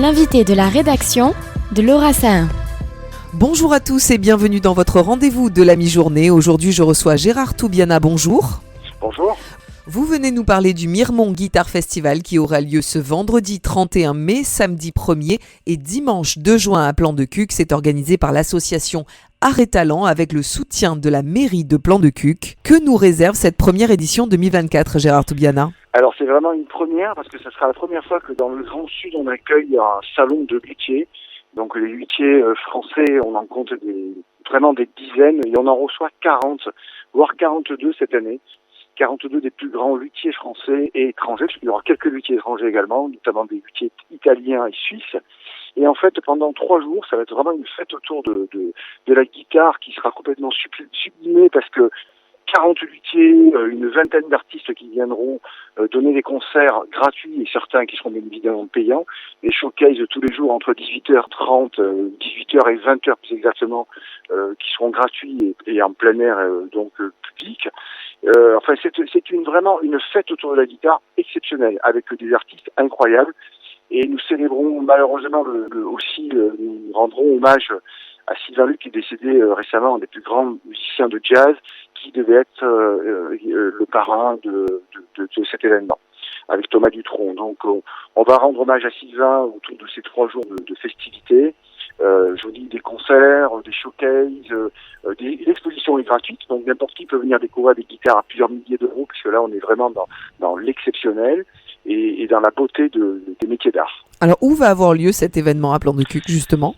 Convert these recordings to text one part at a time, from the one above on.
L'invité de la rédaction de Laura Sahin. Bonjour à tous et bienvenue dans votre rendez-vous de la mi-journée. Aujourd'hui, je reçois Gérard Toubiana. Bonjour. Bonjour. Vous venez nous parler du Miremont Guitar Festival qui aura lieu ce vendredi 31 mai, samedi 1er et dimanche 2 juin à Plan-de-Cuques. C'est organisé par l'association Art et Talent avec le soutien de la mairie de Plan-de-Cuques. Que nous réserve cette première édition 2024, Gérard Toubiana ? Alors c'est vraiment une première parce que ce sera la première fois que dans le Grand Sud on accueille un salon de luthiers. Donc les luthiers français, on en compte vraiment des dizaines et on en reçoit 40, voire 42 cette année. 42 des plus grands luthiers français et étrangers, parce qu'il y aura quelques luthiers étrangers également, notamment des luthiers italiens et suisses. Et en fait, pendant 3 jours, ça va être vraiment une fête autour de la guitare qui sera complètement sublimée parce que 40 luthiers, une vingtaine d'artistes qui viendront donner des concerts gratuits et certains qui seront bien évidemment payants. Des showcases tous les jours entre 18h30, 18h et 20h plus exactement, qui seront gratuits et en plein air donc public. Enfin, c'est vraiment une fête autour de la guitare exceptionnelle avec des artistes incroyables. Et nous célébrons malheureusement nous rendrons hommage à Sylvain Luc qui est décédé récemment, un des plus grands musiciens de jazz, qui devait être le parrain de cet événement, avec Thomas Dutronc. Donc on va rendre hommage à Sylvain autour de ces 3 jours de festivités. Je vous dis des concerts, des showcases, l'exposition est gratuite, donc n'importe qui peut venir découvrir des guitares à plusieurs milliers d'euros, puisque là on est vraiment dans l'exceptionnel et dans la beauté des métiers d'art. Alors où va avoir lieu cet événement à Plan-de-Cuques justement ?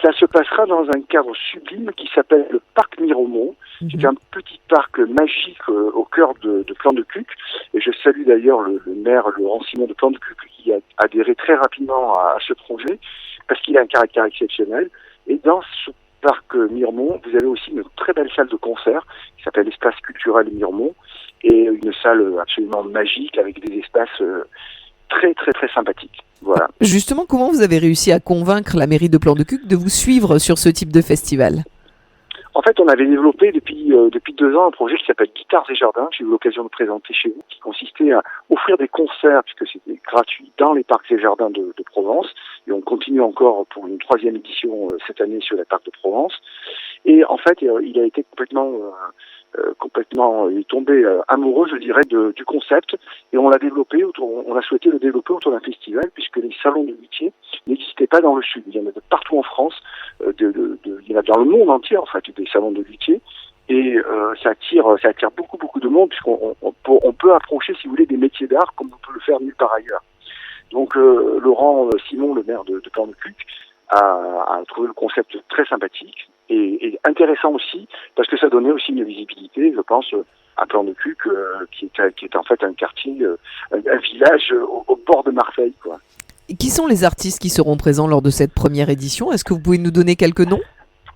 Ça se passera dans un cadre sublime qui s'appelle le Parc Miremont. C'est un petit parc magique au cœur de Plan-de-Cuques. Et je salue d'ailleurs le maire Laurent Simon de Plan-de-Cuques qui a adhéré très rapidement à ce projet parce qu'il a un caractère exceptionnel. Et dans ce parc Miremont, vous avez aussi une très belle salle de concert qui s'appelle l'Espace culturel Miremont et une salle absolument magique avec des espaces très très très sympathiques. Voilà. Justement, comment vous avez réussi à convaincre la mairie de Plan-de-Cuques de vous suivre sur ce type de festival ? En fait, on avait développé depuis 2 ans un projet qui s'appelle Guitares et Jardins, que j'ai eu l'occasion de présenter chez vous, qui consistait à offrir des concerts, puisque c'était gratuit, dans les parcs et jardins de Provence. Et on continue encore pour une 3e édition cette année sur les parcs de Provence. Et en fait, il a été il est tombé amoureux, je dirais, du concept, et on a souhaité le développer autour d'un festival, puisque les salons de luthiers n'existaient pas dans le Sud. Il y en a de partout en France, il y en a dans le monde entier, en fait, des salons de luthiers, et ça attire beaucoup de monde, puisqu'on peut approcher, si vous voulez, des métiers d'art comme on peut le faire nulle part ailleurs. Donc Laurent Simon, le maire de Plan-de-Cuques, a trouvé le concept très sympathique et intéressant aussi parce que ça donnait aussi une visibilité, je pense, à Plan-de-Cuques qui est en fait un quartier, un village au bord de Marseille, quoi. Et qui sont les artistes qui seront présents lors de cette première édition ? Est-ce que vous pouvez nous donner quelques noms ?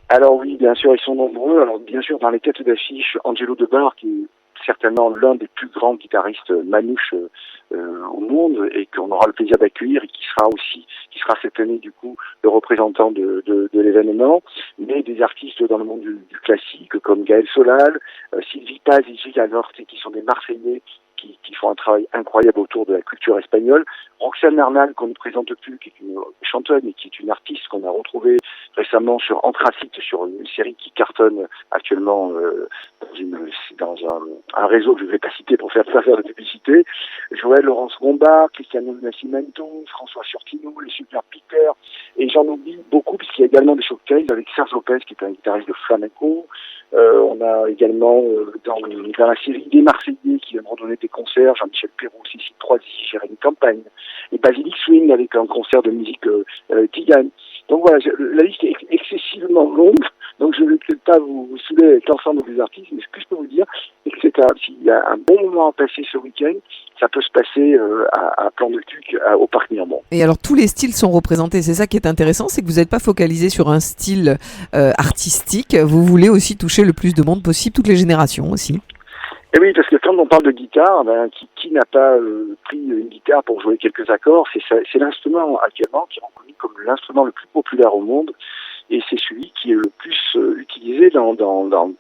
Alors oui, bien sûr, ils sont nombreux. Alors bien sûr, dans les têtes d'affiche, Angelo Debar, qui est certainement l'un des plus grands guitaristes manouches au monde et qu'on aura le plaisir d'accueillir et qui sera cette année du coup le représentant de l'événement, mais des artistes dans le monde du classique comme Gaël Solal, Sylvie Paz et Gilles Anorte qui sont des Marseillais qui font un travail incroyable autour de la culture espagnole. Roxane Narnal, qu'on ne présente plus, qui est une chanteuse et qui est une artiste qu'on a retrouvée récemment sur Anthracite, sur une série qui cartonne actuellement dans un réseau que je ne vais pas citer pour faire de publicité. Joël Laurence Gombard, Cristiano Nascimento, François Surtino, les Super Peter, et j'en oublie beaucoup puisqu'il y a également des showcases avec Serge Lopez qui est un guitariste de flamenco. On a également dans la série des Marseillais qui viendront donner des concerts, Jean-Michel Perrault, Cécile Troisi, Jérémy Campagne, et Basilic Swing avec un concert de musique tigane. Donc voilà, la liste est excessivement longue, donc je ne vais peut-être pas vous saouler avec l'ensemble des artistes, mais ce que je peux vous dire, c'est que s'il y a un bon moment à passer ce week-end, ça peut se passer à Plan-de-Cuques, au Parc Miremont. Et alors tous les styles sont représentés, c'est ça qui est intéressant, c'est que vous n'êtes pas focalisé sur un style artistique, vous voulez aussi toucher le plus de monde possible, toutes les générations aussi. Et oui, parce que quand on parle de guitare, qui n'a pas pris une guitare pour jouer quelques accords, c'est l'instrument actuellement qui est reconnu comme l'instrument le plus populaire au monde. et c'est celui qui est le plus utilisé dans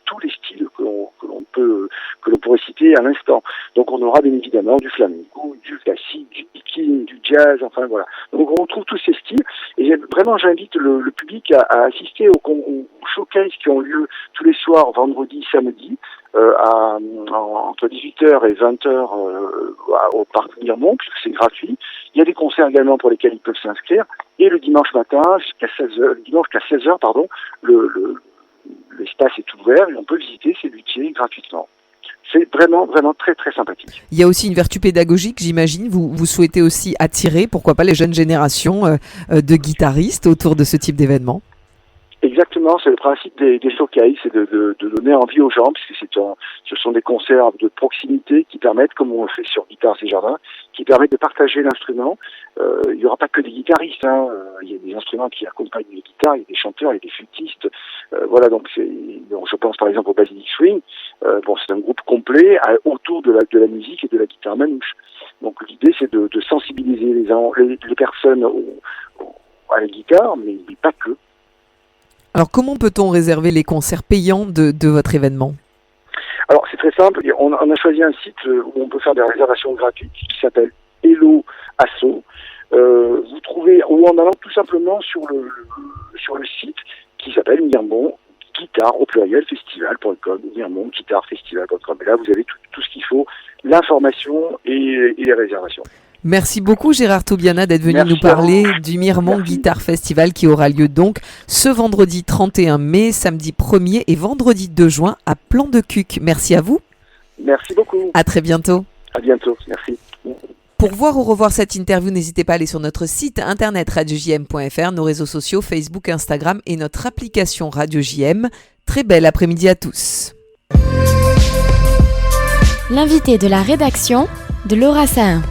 tous les styles que l'on pourrait citer à l'instant. Donc on aura bien évidemment du flamenco, du classique, du picking, du jazz, enfin voilà. Donc on retrouve tous ces styles et vraiment j'invite le public à assister aux showcases qui ont lieu tous les soirs, vendredi, samedi, entre 18h et 20h au parc Miremont, puisque c'est gratuit. Il y a des concerts également pour lesquels ils peuvent s'inscrire. Et le dimanche matin, jusqu'à 16h, l'espace est ouvert et on peut visiter ces luthiers gratuitement. C'est vraiment, vraiment très, très sympathique. Il y a aussi une vertu pédagogique, j'imagine. Vous souhaitez aussi attirer, pourquoi pas, les jeunes générations de guitaristes autour de ce type d'événement? Exactement, c'est le principe des showcases, c'est de donner envie aux gens, puisque ce sont des concerts de proximité qui permettent, comme on le fait sur Guitares et Jardins, qui permettent de partager l'instrument. Il n'y aura pas que des guitaristes, il y a des instruments qui accompagnent les guitares, il y a des chanteurs, il y a des flûtistes. Voilà, donc je pense par exemple au Basilic Swing. C'est un groupe complet autour de la musique et de la guitare manouche. Donc l'idée c'est de sensibiliser les personnes à la guitare, mais pas que. Alors, comment peut-on réserver les concerts payants de votre événement? Alors, c'est très simple. On a choisi un site où on peut faire des réservations gratuites qui s'appelle Hello Asso. Vous trouvez, ou en allant tout simplement sur le site qui s'appelle Miremont Guitare au pluriel festival.com, Miremont Guitare Festival.com. Et là, vous avez tout ce qu'il faut, l'information et les réservations. Merci beaucoup Gérard Toubiana d'être venu nous parler du Miremont Guitare Festival qui aura lieu donc ce vendredi 31 mai, samedi 1er et vendredi 2 juin à Plan-de-Cuques. Merci à vous. Merci beaucoup. À très bientôt. À bientôt, merci. Pour voir ou revoir cette interview, n'hésitez pas à aller sur notre site internet radiojm.fr, nos réseaux sociaux Facebook, Instagram et notre application Radio JM. Très bel après-midi à tous. L'invité de la rédaction de Laura Sahin.